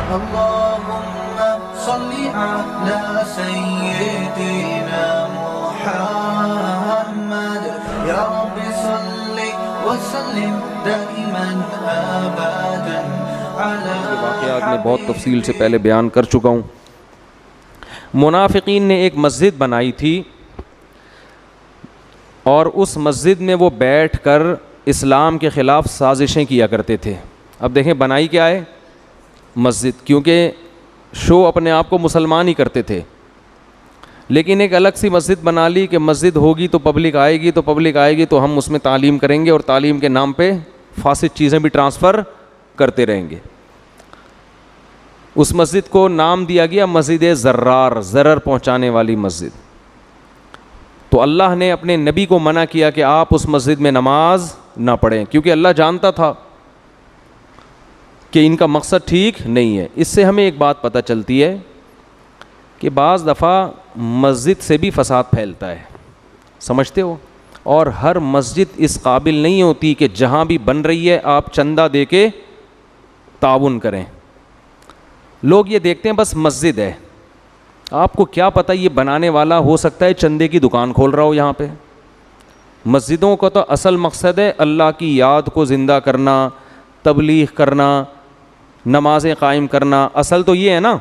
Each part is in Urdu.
اللهم صل على سيدنا محمد يا رب صل وسلم دائما ابدا على واقعات میں بہت تفصیل سے پہلے بیان کر چکا ہوں. منافقین نے ایک مسجد بنائی تھی اور اس مسجد میں وہ بیٹھ کر اسلام کے خلاف سازشیں کیا کرتے تھے. اب دیکھیں بنائی کیا ہے؟ مسجد. کیونکہ شو اپنے آپ کو مسلمان ہی کرتے تھے, لیکن ایک الگ سی مسجد بنا لی کہ مسجد ہوگی تو پبلک آئے گی, تو ہم اس میں تعلیم کریں گے اور تعلیم کے نام پہ فاسد چیزیں بھی ٹرانسفر کرتے رہیں گے. اس مسجد کو نام دیا گیا مسجد ضرار, ضرر پہنچانے والی مسجد. تو اللہ نے اپنے نبی کو منع کیا کہ آپ اس مسجد میں نماز نہ پڑھیں, کیونکہ اللہ جانتا تھا کہ ان کا مقصد ٹھیک نہیں ہے. اس سے ہمیں ایک بات پتہ چلتی ہے کہ بعض دفعہ مسجد سے بھی فساد پھیلتا ہے, سمجھتے ہو, اور ہر مسجد اس قابل نہیں ہوتی کہ جہاں بھی بن رہی ہے آپ چندہ دے کے تعاون کریں. لوگ یہ دیکھتے ہیں بس مسجد ہے, آپ کو کیا پتہ یہ بنانے والا ہو سکتا ہے چندے کی دکان کھول رہا ہو یہاں پہ. مسجدوں کا تو اصل مقصد ہے اللہ کی یاد کو زندہ کرنا, تبلیغ کرنا, نمازیں قائم کرنا, اصل تو یہ ہے نا.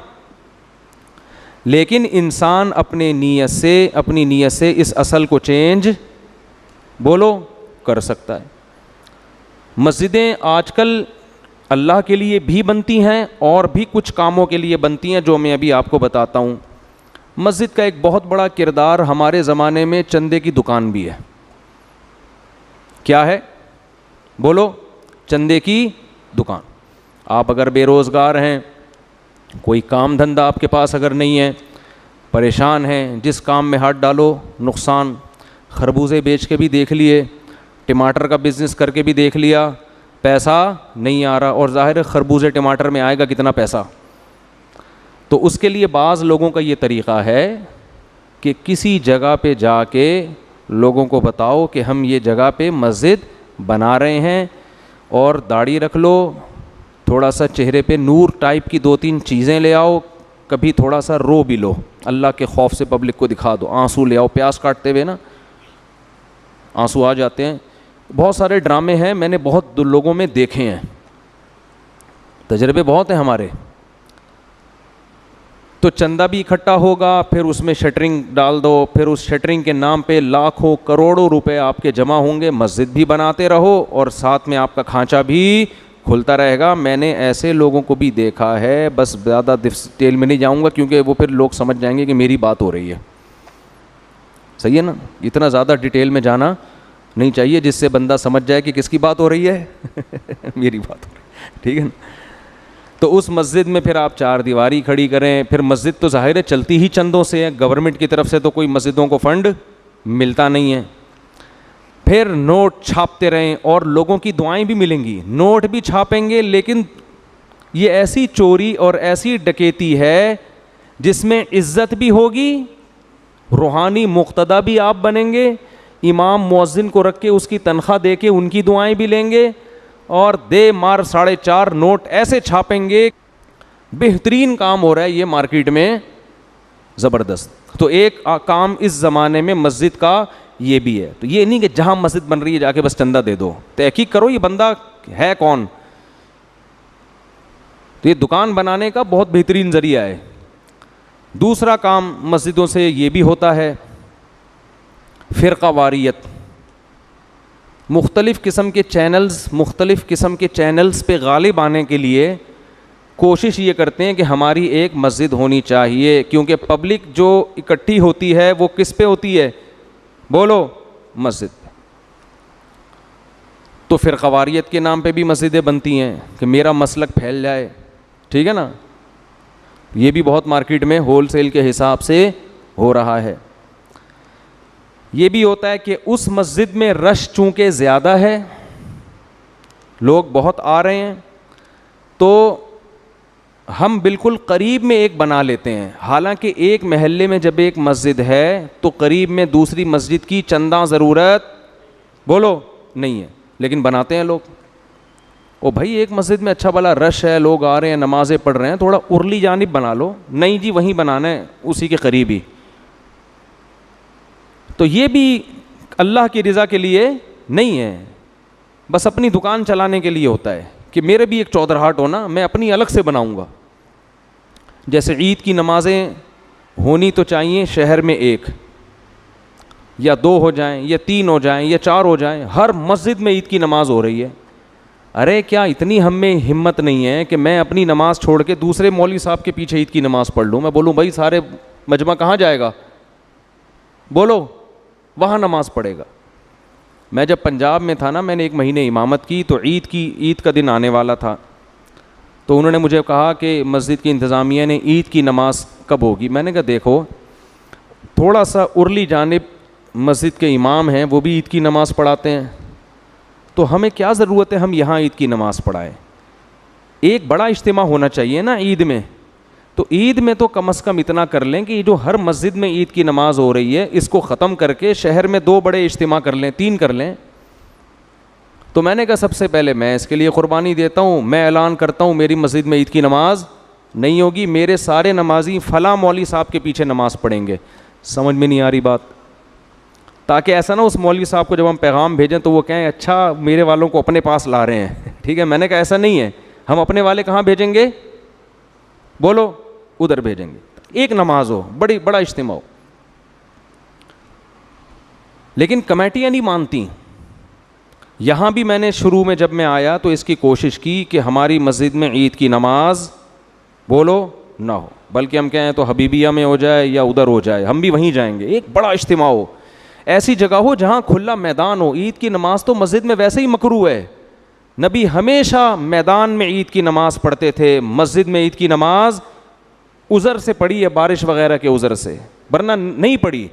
لیکن انسان اپنی نیت سے اس اصل کو چینج کر سکتا ہے. مسجدیں آج کل اللہ کے لیے بھی بنتی ہیں اور بھی کچھ کاموں کے لیے بنتی ہیں جو میں ابھی آپ کو بتاتا ہوں. مسجد کا ایک بہت بڑا کردار ہمارے زمانے میں چندے کی دکان بھی ہے. کیا ہے؟ چندے کی دکان. آپ اگر بے روزگار ہیں, کوئی کام دھندہ آپ کے پاس اگر نہیں ہے, پریشان ہیں, جس کام میں ہاتھ ڈالو نقصان, خربوزے بیچ کے بھی دیکھ لیے, ٹماٹر کا بزنس کر کے بھی دیکھ لیا, پیسہ نہیں آ رہا, اور ظاہر خربوزے ٹماٹر میں آئے گا کتنا پیسہ. تو اس کے لیے بعض لوگوں کا یہ طریقہ ہے کہ کسی جگہ پہ جا کے لوگوں کو بتاؤ کہ ہم یہ جگہ پہ مسجد بنا رہے ہیں, اور داڑھی رکھ لو, تھوڑا سا چہرے پہ نور ٹائپ کی 2-3 چیزیں لے آؤ, کبھی تھوڑا سا رو بھی لو, اللہ کے خوف سے پبلک کو دکھا دو, آنسو لے آؤ, پیاز کاٹتے ہوئے نا آنسو آ جاتے ہیں. بہت سارے ڈرامے ہیں, میں نے بہت لوگوں میں دیکھے ہیں, تجربے بہت ہیں ہمارے. تو چندہ بھی اکٹھا ہوگا, پھر اس میں شٹرنگ ڈال دو, پھر اس شٹرنگ کے نام پہ لاکھوں کروڑوں روپے آپ کے جمع ہوں گے, مسجد بھی بناتے رہو اور ساتھ میں آپ کا کھانچا بھی کھلتا رہے گا. میں نے ایسے لوگوں کو بھی دیکھا ہے, بس زیادہ ڈیٹیل میں نہیں جاؤں گا کیونکہ وہ پھر لوگ سمجھ جائیں گے کہ میری بات ہو رہی ہے. صحیح ہے نا, اتنا زیادہ ڈیٹیل میں جانا نہیں چاہیے جس سے بندہ سمجھ جائے کہ کس کی بات ہو رہی ہے, میری بات ہو رہی ہے, ٹھیک ہے نا. تو اس مسجد میں پھر آپ 4 دیواری کھڑی کریں. پھر مسجد تو ظاہر ہے چلتی ہی چندوں سے ہے, گورنمنٹ کی طرف سے تو کوئی مسجدوں کو فنڈ ملتا نہیں ہے. پھر نوٹ چھاپتے رہیں اور لوگوں کی دعائیں بھی ملیں گی. نوٹ بھی چھاپیں گے, لیکن یہ ایسی چوری اور ایسی ڈکیتی ہے جس میں عزت بھی ہوگی, روحانی مقتدی بھی آپ بنیں گے, امام مؤذن کو رکھ کے اس کی تنخواہ دے کے ان کی دعائیں بھی لیں گے, اور 4.5 نوٹ ایسے چھاپیں گے. بہترین کام ہو رہا ہے یہ مارکیٹ میں, زبردست. تو ایک کام اس زمانے میں مسجد کا یہ بھی ہے. تو یہ نہیں کہ جہاں مسجد بن رہی ہے جا کے بس چندہ دے دو, تحقیق کرو یہ بندہ ہے کون. تو یہ دکان بنانے کا بہت بہترین ذریعہ ہے. دوسرا کام مسجدوں سے یہ بھی ہوتا ہے فرقہ واریت. مختلف قسم کے چینلز پہ غالب آنے کے لیے کوشش یہ کرتے ہیں کہ ہماری ایک مسجد ہونی چاہیے, کیونکہ پبلک جو اکٹھی ہوتی ہے وہ کس پہ ہوتی ہے, مسجد پہ. تو فرقہ واریت کے نام پہ بھی مسجدیں بنتی ہیں کہ میرا مسلک پھیل جائے, ٹھیک ہے نا. یہ بھی بہت مارکیٹ میں ہول سیل کے حساب سے ہو رہا ہے. یہ بھی ہوتا ہے کہ اس مسجد میں رش چونکہ زیادہ ہے, لوگ بہت آ رہے ہیں, تو ہم بالکل قریب میں ایک بنا لیتے ہیں. حالانکہ ایک محلے میں جب ایک مسجد ہے تو قریب میں دوسری مسجد کی چندہ ضرورت نہیں ہے, لیکن بناتے ہیں لوگ. او بھائی ایک مسجد میں اچھا بھلا رش ہے, لوگ آ رہے ہیں, نمازیں پڑھ رہے ہیں, تھوڑا ارلی جانب بنا لو. نہیں جی وہیں بنانا ہے اسی کے قریب ہی. تو یہ بھی اللہ کی رضا کے لیے نہیں ہے, بس اپنی دکان چلانے کے لیے ہوتا ہے کہ میرے بھی ایک چودراہٹ ہونا, میں اپنی الگ سے بناؤں گا. جیسے عید کی نمازیں ہونی تو چاہیے شہر میں 1 یا 2 ہو جائیں یا 3 ہو جائیں یا 4 ہو جائیں, ہر مسجد میں عید کی نماز ہو رہی ہے. ارے کیا اتنی ہم میں ہمت نہیں ہے کہ میں اپنی نماز چھوڑ کے دوسرے مولوی صاحب کے پیچھے عید کی نماز پڑھ لوں؟ میں بولوں بھائی سارے مجمع کہاں جائے گا, بولو وہاں نماز پڑھے گا. میں جب پنجاب میں تھا نا, میں نے 1 مہینے امامت کی, تو عید کا دن آنے والا تھا, تو انہوں نے مجھے کہا کہ مسجد کی انتظامیہ نے عید کی نماز کب ہوگی. میں نے کہا دیکھو تھوڑا سا ارلی جانب مسجد کے امام ہیں, وہ بھی عید کی نماز پڑھاتے ہیں, تو ہمیں کیا ضرورت ہے ہم یہاں عید کی نماز پڑھائیں؟ ایک بڑا اجتماع ہونا چاہیے نا عید میں, تو عید میں تو کم از کم اتنا کر لیں کہ جو ہر مسجد میں عید کی نماز ہو رہی ہے اس کو ختم کر کے شہر میں 2 بڑے اجتماع کر لیں, 3 کر لیں. تو میں نے کہا سب سے پہلے میں اس کے لیے قربانی دیتا ہوں, میں اعلان کرتا ہوں میری مسجد میں عید کی نماز نہیں ہوگی, میرے سارے نمازی فلاں مولوی صاحب کے پیچھے نماز پڑھیں گے. سمجھ میں نہیں آ رہی بات؟ تاکہ ایسا نہ اس مولوی صاحب کو جب ہم پیغام بھیجیں تو وہ کہیں اچھا میرے والوں کو اپنے پاس لا رہے ہیں. ٹھیک ہے, میں نے کہا ایسا نہیں ہے, ہم اپنے والے کہاں بھیجیں گے, بولو ادھر بھیجیں گے. ایک نماز ہو, بڑا اجتماع ہو. لیکن کمیٹیاں نہیں مانتی. یہاں بھی میں نے شروع میں جب میں آیا تو اس کی کوشش کی کہ ہماری مسجد میں عید کی نماز بولو نہ ہو, بلکہ ہم کہیں تو حبیبیہ میں ہو جائے یا ادھر ہو جائے, ہم بھی وہیں جائیں گے. ایک بڑا اجتماع ہو, ایسی جگہ ہو جہاں کھلا میدان ہو. عید کی نماز تو مسجد میں ویسے ہی مکروہ ہے, نبی ہمیشہ میدان میں عید کی نماز پڑھتے تھے. مسجد میں عید کی نماز عذر سے پڑھی ہے, بارش وغیرہ کے عذر سے, ورنہ نہیں پڑھی.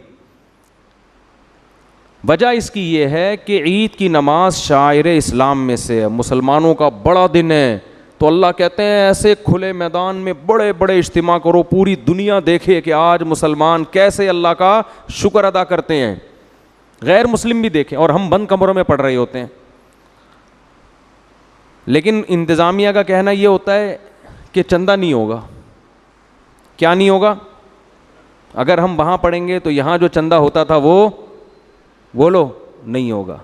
وجہ اس کی یہ ہے کہ عید کی نماز شاعر اسلام میں سے ہے, مسلمانوں کا بڑا دن ہے. تو اللہ کہتے ہیں ایسے کھلے میدان میں بڑے بڑے اجتماع کرو, پوری دنیا دیکھے کہ آج مسلمان کیسے اللہ کا شکر ادا کرتے ہیں, غیر مسلم بھی دیکھیں, اور ہم بند کمروں میں پڑھ رہے ہوتے ہیں. لیکن انتظامیہ کا کہنا یہ ہوتا ہے کہ چندہ نہیں ہوگا. کیا نہیں ہوگا؟ اگر ہم وہاں پڑھیں گے تو یہاں جو چندہ ہوتا تھا وہ بولو نہیں ہوگا.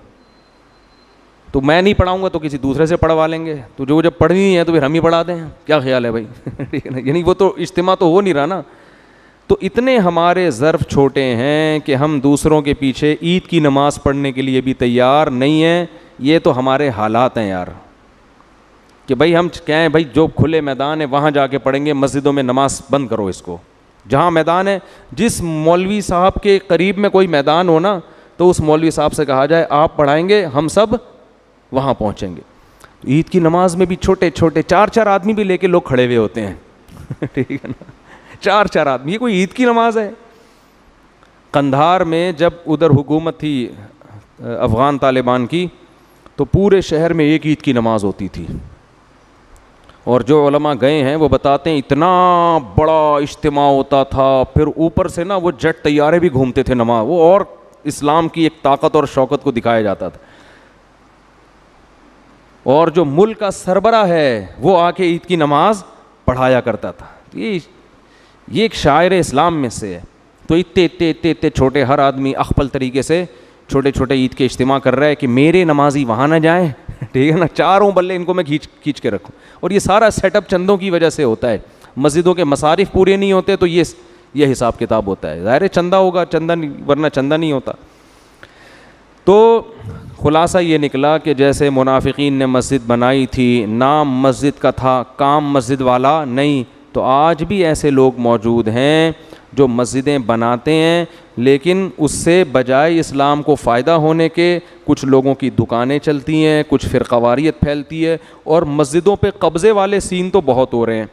تو میں نہیں پڑھاؤں گا تو کسی دوسرے سے پڑھوا لیں گے, تو جو جب پڑھنی ہے تو پھر ہم ہی پڑھا دیں. کیا خیال ہے بھائی؟ یعنی وہ تو اجتماع تو ہو نہیں رہا نا. تو اتنے ہمارے ظرف چھوٹے ہیں کہ ہم دوسروں کے پیچھے عید کی نماز پڑھنے کے لیے بھی تیار نہیں ہیں. یہ تو ہمارے حالات ہیں یار, کہ بھائی ہم کہیں بھائی جو کھلے میدان ہے وہاں جا کے پڑھیں گے, مسجدوں میں نماز بند کرو اس کو. جہاں میدان ہے, جس مولوی صاحب کے قریب میں کوئی میدان ہو نا, تو اس مولوی صاحب سے کہا جائے آپ پڑھائیں گے, ہم سب وہاں پہنچیں گے. عید کی نماز میں بھی چھوٹے چھوٹے 4 آدمی بھی لے کے لوگ کھڑے ہوئے ہوتے ہیں. ٹھیک ہے نا, 4 آدمی, یہ کوئی عید کی نماز ہے؟ قندھار میں جب ادھر حکومت تھی افغان طالبان کی, تو پورے شہر میں ایک عید کی نماز ہوتی تھی. اور جو علماء گئے ہیں وہ بتاتے ہیں اتنا بڑا اجتماع ہوتا تھا, پھر اوپر سے نا وہ جٹ طیارے بھی گھومتے تھے نماز, وہ اور اسلام کی ایک طاقت اور شوکت کو دکھایا جاتا تھا. اور جو ملک کا سربراہ ہے وہ آ کے عید کی نماز پڑھایا کرتا تھا. یہ ایک شاعر اسلام میں سے ہے. تو اتنے چھوٹے, ہر آدمی اخپل طریقے سے چھوٹے چھوٹے عید کے اجتماع کر رہا ہے کہ میرے نمازی وہاں نہ جائیں. ٹھیک ہے نا, چاروں بلے ان کو میں کھینچ کے رکھوں. اور یہ سارا سیٹ اپ چندوں کی وجہ سے ہوتا ہے. مسجدوں کے مصارف پورے نہیں ہوتے تو یہ حساب کتاب ہوتا ہے. ظاہر چندہ ہوگا, چندہ ورنہ چندہ نہیں ہوتا. تو خلاصہ یہ نکلا کہ جیسے منافقین نے مسجد بنائی تھی, نام مسجد کا تھا, کام مسجد والا نہیں, تو آج بھی ایسے لوگ موجود ہیں جو مسجدیں بناتے ہیں, لیکن اس سے بجائے اسلام کو فائدہ ہونے کے کچھ لوگوں کی دکانیں چلتی ہیں, کچھ فرقواریت پھیلتی ہے, اور مسجدوں پہ قبضے والے سین تو بہت ہو رہے ہیں.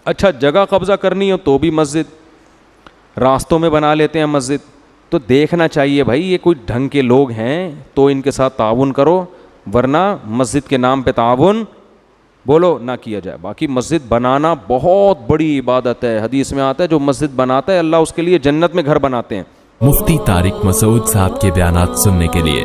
اچھا جگہ قبضہ کرنی ہو تو بھی مسجد, راستوں میں بنا لیتے ہیں مسجد. تو دیکھنا چاہیے بھائی یہ کوئی ڈھنگ کے لوگ ہیں تو ان کے ساتھ تعاون کرو, ورنہ مسجد کے نام پہ تعاون بولو نہ کیا جائے. باقی مسجد بنانا بہت بڑی عبادت ہے. حدیث میں آتا ہے جو مسجد بناتا ہے اللہ اس کے لیے جنت میں گھر بناتے ہیں. مفتی طارق مسعود صاحب کے بیانات سننے کے لیے